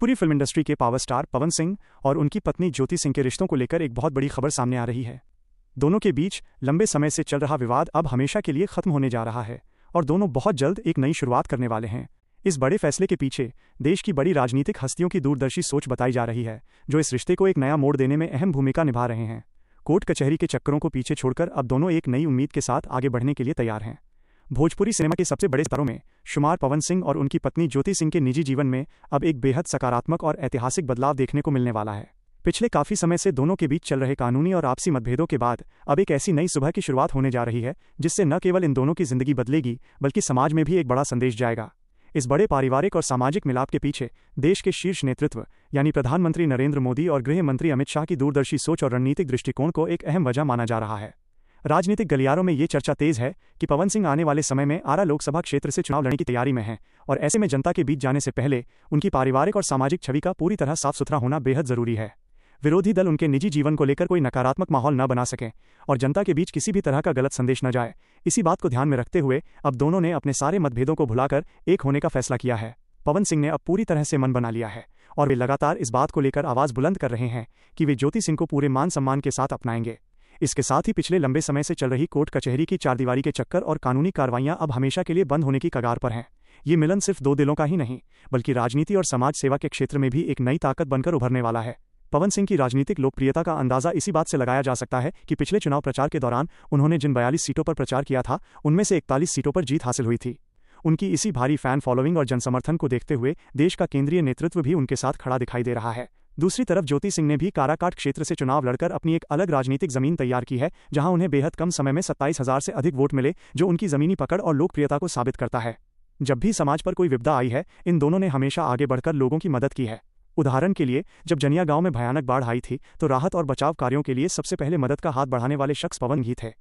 पूरी film industry के power star Pawan Singh और उनकी पत्नी ज्योति सिंह के रिश्तों को लेकर एक बहुत बड़ी खबर सामने आ रही है। दोनों के बीच लंबे समय से चल रहा विवाद अब हमेशा के लिए खत्म होने जा रहा है और दोनों बहुत जल्द एक नई शुरुआत करने वाले हैं। इस बड़े फैसले के पीछे देश की बड़ी राजनीतिक हस्तियों की दूरदर्शी सोच बताई जा रही है, जो इस रिश्ते को एक नया मोड़ देने में अहम भूमिका निभा रहे हैं। कोर्ट कचहरी के चक्करों को पीछे छोड़कर अब दोनों एक नई उम्मीद के साथ आगे बढ़ने के लिए तैयार हैं। भोजपुरी सिनेमा के सबसे बड़े सितारों में शुमार पवन सिंह और उनकी पत्नी ज्योति सिंह के निजी जीवन में अब एक बेहद सकारात्मक और ऐतिहासिक बदलाव देखने को मिलने वाला है। पिछले काफी समय से दोनों के बीच चल रहे कानूनी और आपसी मतभेदों के बाद अब एक ऐसी नई सुबह की शुरुआत होने जा रही है, जिससे न केवल इन दोनों की जिंदगी बदलेगी बल्कि समाज में भी एक बड़ा संदेश जाएगा। इस बड़े पारिवारिक और सामाजिक मिलाप के पीछे देश के शीर्ष नेतृत्व यानी प्रधानमंत्री नरेंद्र मोदी और गृह मंत्री अमित शाह की दूरदर्शी सोच और रणनीतिक दृष्टिकोण को एक अहम वजह माना जा रहा है। राजनीतिक गलियारों में ये चर्चा तेज है कि पवन सिंह आने वाले समय में आरा लोकसभा क्षेत्र से चुनाव लड़ने की तैयारी में हैं और ऐसे में जनता के बीच जाने से पहले उनकी पारिवारिक और सामाजिक छवि का पूरी तरह साफ सुथरा होना बेहद जरूरी है। विरोधी दल उनके निजी जीवन को लेकर कोई नकारात्मक माहौल न बना सकें और जनता के बीच किसी भी तरह का गलत संदेश न जाए, इसी बात को ध्यान में रखते हुए अब दोनों ने अपने सारे मतभेदों को भुलाकर एक होने का फैसला किया है। पवन सिंह ने अब पूरी तरह से मन बना लिया है और वे लगातार इस बात को लेकर आवाज बुलंद कर रहे हैं कि वे ज्योति सिंह को पूरे मान सम्मान के साथ अपनाएंगे। इसके साथ ही पिछले लंबे समय से चल रही कोर्ट कचहरी की चारदीवारी के चक्कर और कानूनी कार्रवाइयां अब हमेशा के लिए बंद होने की कगार पर हैं। ये मिलन सिर्फ दो दिलों का ही नहीं, बल्कि राजनीति और समाज सेवा के क्षेत्र में भी एक नई ताकत बनकर उभरने वाला है। पवन सिंह की राजनीतिक लोकप्रियता का अंदाजा इसी बात से लगाया जा सकता है कि पिछले चुनाव प्रचार के दौरान उन्होंने जिन 42 सीटों पर प्रचार किया था, उनमें से 41 सीटों पर जीत हासिल हुई थी। उनकी इसी भारी फैन फॉलोइंग और जनसमर्थन को देखते हुए देश का केंद्रीय नेतृत्व भी उनके साथ खड़ा दिखाई दे रहा है। दूसरी तरफ ज्योति सिंह ने भी काराकाट क्षेत्र से चुनाव लड़कर अपनी एक अलग राजनीतिक जमीन तैयार की है, जहां उन्हें बेहद कम समय में 27,000 से अधिक वोट मिले, जो उनकी जमीनी पकड़ और लोकप्रियता को साबित करता है। जब भी समाज पर कोई विपदा आई है, इन दोनों ने हमेशा आगे बढ़कर लोगों की मदद की है। उदाहरण के लिए, जब जनिया गांव में भयानक बाढ़ आई थी तो राहत और बचाव कार्यों के लिए सबसे पहले मदद का हाथ बढ़ाने वाले शख्स पवन ही थे।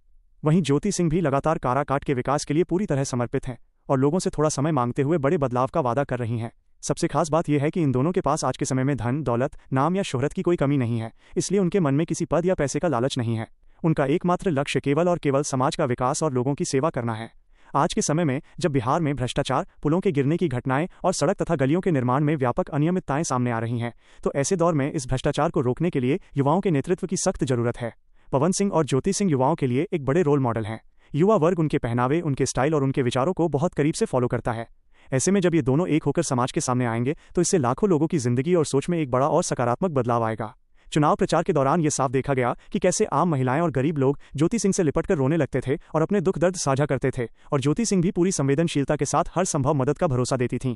वहीं ज्योति सिंह भी लगातार काराकाट के विकास के लिए पूरी तरह समर्पित हैं और लोगों से थोड़ा समय मांगते हुए बड़े बदलाव का वादा कर रही हैं। सबसे खास बात यह है कि इन दोनों के पास आज के समय में धन, दौलत, नाम या शोहरत की कोई कमी नहीं है, इसलिए उनके मन में किसी पद या पैसे का लालच नहीं है। उनका एकमात्र लक्ष्य केवल और केवल समाज का विकास और लोगों की सेवा करना है। आज के समय में जब बिहार में भ्रष्टाचार, पुलों के गिरने की घटनाएं और सड़क तथा गलियों के निर्माण में व्यापक अनियमितताएं सामने आ रही हैं, तो ऐसे दौर में इस भ्रष्टाचार को रोकने के लिए युवाओं के नेतृत्व की सख्त जरूरत है। पवन सिंह और ज्योति सिंह युवाओं के लिए एक बड़े रोल मॉडल हैं। युवा वर्ग उनके पहनावे, उनके स्टाइल और उनके विचारों को बहुत करीब से फॉलो करता है। ऐसे में जब ये दोनों एक होकर समाज के सामने आएंगे तो इससे लाखों लोगों की जिंदगी और सोच में एक बड़ा और सकारात्मक बदलाव आएगा। चुनाव प्रचार के दौरान ये साफ देखा गया कि कैसे आम महिलाएं और गरीब लोग ज्योति सिंह से लिपटकर रोने लगते थे और अपने दुख दर्द साझा करते थे, और ज्योति सिंह भी पूरी संवेदनशीलता के साथ हर संभव मदद का भरोसा देती थीं।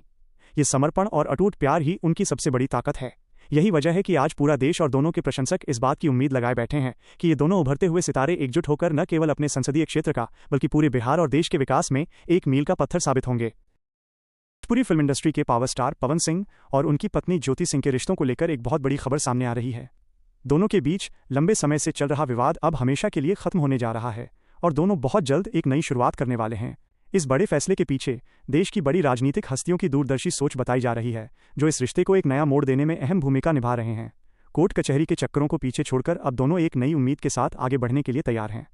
ये समर्पण और अटूट प्यार ही उनकी सबसे बड़ी ताकत है। यही वजह है कि आज पूरा देश और दोनों के प्रशंसक इस बात की उम्मीद लगाए बैठे हैं कि ये दोनों उभरते हुए सितारे एकजुट होकर न केवल अपने संसदीय क्षेत्र का बल्कि पूरे बिहार और देश के विकास में एक मील का पत्थर साबित होंगे। पूरी फिल्म इंडस्ट्री के पावर स्टार पवन सिंह और उनकी पत्नी ज्योति सिंह के रिश्तों को लेकर एक बहुत बड़ी खबर सामने आ रही है। दोनों के बीच लंबे समय से चल रहा विवाद अब हमेशा के लिए खत्म होने जा रहा है और दोनों बहुत जल्द एक नई शुरुआत करने वाले हैं। इस बड़े फैसले के पीछे देश की बड़ी राजनीतिक हस्तियों की दूरदर्शी सोच बताई जा रही है, जो इस रिश्ते को एक नया मोड़ देने में अहम भूमिका निभा रहे हैं। कोर्ट कचहरी के चक्करों को पीछे छोड़कर अब दोनों एक नई उम्मीद के साथ आगे बढ़ने के लिए तैयार हैं।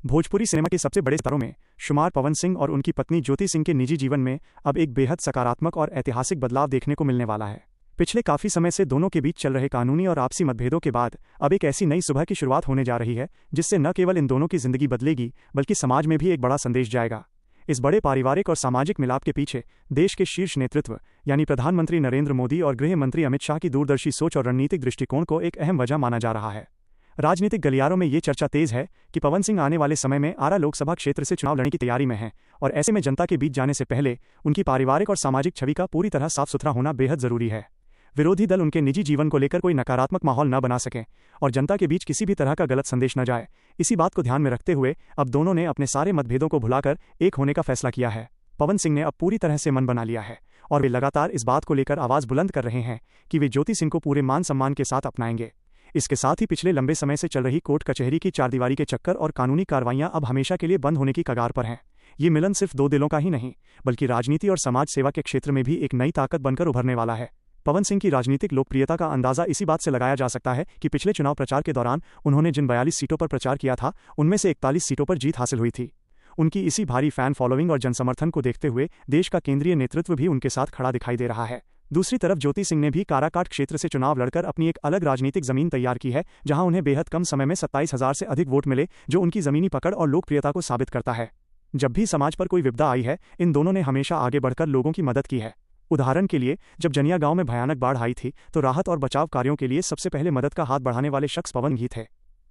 भोजपुरी सिनेमा के सबसे बड़े सितारों में शुमार पवन सिंह और उनकी पत्नी ज्योति सिंह के निजी जीवन में अब एक बेहद सकारात्मक और ऐतिहासिक बदलाव देखने को मिलने वाला है। पिछले काफी समय से दोनों के बीच चल रहे कानूनी और आपसी मतभेदों के बाद अब एक ऐसी नई सुबह की शुरुआत होने जा रही है, जिससे न केवल इन दोनों की जिंदगी बदलेगी बल्कि समाज में भी एक बड़ा संदेश जाएगा। इस बड़े पारिवारिक और सामाजिक मिलाप के पीछे देश के शीर्ष नेतृत्व यानी प्रधानमंत्री नरेंद्र मोदी और गृह मंत्री अमित शाह की दूरदर्शी सोच और रणनीतिक दृष्टिकोण को एक अहम वजह माना जा रहा है। राजनीतिक गलियारों में ये चर्चा तेज है कि पवन सिंह आने वाले समय में आरा लोकसभा क्षेत्र से चुनाव लड़ने की तैयारी में हैं और ऐसे में जनता के बीच जाने से पहले उनकी पारिवारिक और सामाजिक छवि का पूरी तरह साफ सुथरा होना बेहद जरूरी है। विरोधी दल उनके निजी जीवन को लेकर कोई नकारात्मक माहौल न बना सकें और जनता के बीच किसी भी तरह का गलत संदेश न जाए, इसी बात को ध्यान में रखते हुए अब दोनों ने अपने सारे मतभेदों को भुलाकर एक होने का फैसला किया है। पवन सिंह ने अब पूरी तरह से मन बना लिया है और वे लगातार इस बात को लेकर आवाज बुलंद कर रहे हैं कि वे ज्योति सिंह को पूरे मान सम्मान के साथ अपनाएंगे। इसके साथ ही पिछले लंबे समय से चल रही कोर्ट कचहरी की चारदीवारी के चक्कर और कानूनी कार्रवाइयां अब हमेशा के लिए बंद होने की कगार पर हैं। ये मिलन सिर्फ दो दिलों का ही नहीं, बल्कि राजनीति और समाज सेवा के क्षेत्र में भी एक नई ताकत बनकर उभरने वाला है। पवन सिंह की राजनीतिक लोकप्रियता का अंदाजा इसी बात से लगाया जा सकता है कि पिछले चुनाव प्रचार के दौरान उन्होंने जिन 42 सीटों पर प्रचार किया था, उनमें से 41 सीटों पर जीत हासिल हुई थी। उनकी इसी भारी फैन फॉलोइंग और जनसमर्थन को देखते हुए देश का केंद्रीय नेतृत्व भी उनके साथ खड़ा दिखाई दे रहा है। दूसरी तरफ ज्योति सिंह ने भी काराकाट क्षेत्र से चुनाव लड़कर अपनी एक अलग राजनीतिक जमीन तैयार की है, जहां उन्हें बेहद कम समय में 27,000 से अधिक वोट मिले, जो उनकी जमीनी पकड़ और लोकप्रियता को साबित करता है। जब भी समाज पर कोई विपदा आई है, इन दोनों ने हमेशा आगे बढ़कर लोगों की मदद की है। उदाहरण के लिए, जब जनिया गांव में भयानक बाढ़ आई थी, तो राहत और बचाव कार्यों के लिए सबसे पहले मदद का हाथ बढ़ाने वाले शख्स पवन ही थे।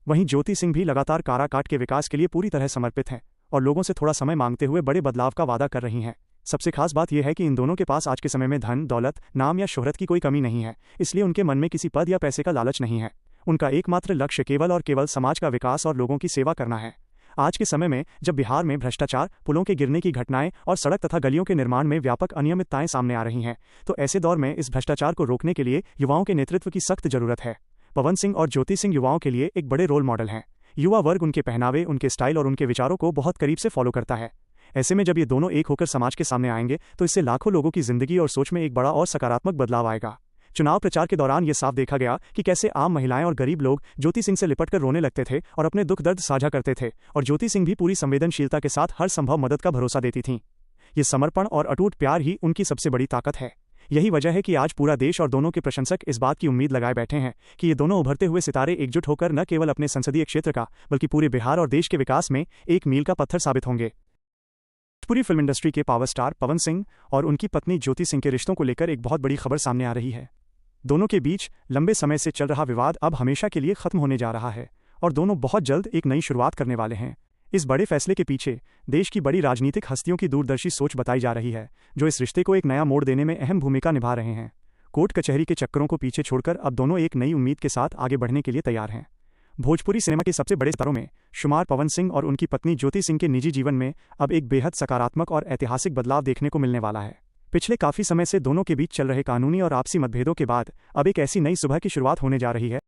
वहीं ज्योति सिंह भी लगातार काराकाट के विकास के लिए पूरी तरह समर्पित हैं और लोगों से थोड़ा समय मांगते हुए बड़े बदलाव का वादा कर रही हैं। सबसे खास बात यह है कि इन दोनों के पास आज के समय में धन, दौलत, नाम या शोहरत की कोई कमी नहीं है, इसलिए उनके मन में किसी पद या पैसे का लालच नहीं है। उनका एकमात्र लक्ष्य केवल और केवल समाज का विकास और लोगों की सेवा करना है। आज के समय में जब बिहार में भ्रष्टाचार, पुलों के गिरने की घटनाएं और सड़क तथा गलियों के निर्माण में व्यापक अनियमितताएं सामने आ रही हैं, तो ऐसे दौर में इस भ्रष्टाचार को रोकने के लिए युवाओं के नेतृत्व की सख्त जरूरत है। पवन सिंह और ज्योति सिंह युवाओं के लिए एक बड़े रोल मॉडल हैं। युवा वर्ग उनके पहनावे, उनके स्टाइल और उनके विचारों को बहुत करीब से फॉलो करता है। ऐसे में जब ये दोनों एक होकर समाज के सामने आएंगे, तो इससे लाखों लोगों की जिंदगी और सोच में एक बड़ा और सकारात्मक बदलाव आएगा। चुनाव प्रचार के दौरान ये साफ देखा गया कि कैसे आम महिलाएं और गरीब लोग ज्योति सिंह से लिपटकर रोने लगते थे और अपने दुख दर्द साझा करते थे, और ज्योति सिंह भी पूरी संवेदनशीलता के साथ हर संभव मदद का भरोसा देती थीं। ये समर्पण और अटूट प्यार ही उनकी सबसे बड़ी ताकत है। यही वजह है कि आज पूरा देश और दोनों के प्रशंसक इस बात की उम्मीद लगाए बैठे हैं कि ये दोनों उभरते हुए सितारे एकजुट होकर न केवल अपने संसदीय क्षेत्र का, बल्कि पूरे बिहार और देश के विकास में एक मील का पत्थर साबित होंगे। पूरी फिल्म इंडस्ट्री के पावर स्टार पवन सिंह और उनकी पत्नी ज्योति सिंह के रिश्तों को लेकर एक बहुत बड़ी खबर सामने आ रही है। दोनों के बीच लंबे समय से चल रहा विवाद अब हमेशा के लिए खत्म होने जा रहा है और दोनों बहुत जल्द एक नई शुरुआत करने वाले हैं। इस बड़े फैसले के पीछे देश की बड़ी राजनीतिक हस्तियों की दूरदर्शी सोच बताई जा रही है, जो इस रिश्ते को एक नया मोड़ देने में अहम भूमिका निभा रहे हैं। कोर्ट कचहरी के चक्करों को पीछे छोड़कर अब दोनों एक नई उम्मीद के साथ आगे बढ़ने के लिए तैयार हैं। भोजपुरी सिनेमा के सबसे बड़े सितारों में शुमार पवन सिंह और उनकी पत्नी ज्योति सिंह के निजी जीवन में अब एक बेहद सकारात्मक और ऐतिहासिक बदलाव देखने को मिलने वाला है। पिछले काफी समय से दोनों के बीच चल रहे कानूनी और आपसी मतभेदों के बाद अब एक ऐसी नई सुबह की शुरुआत होने जा रही है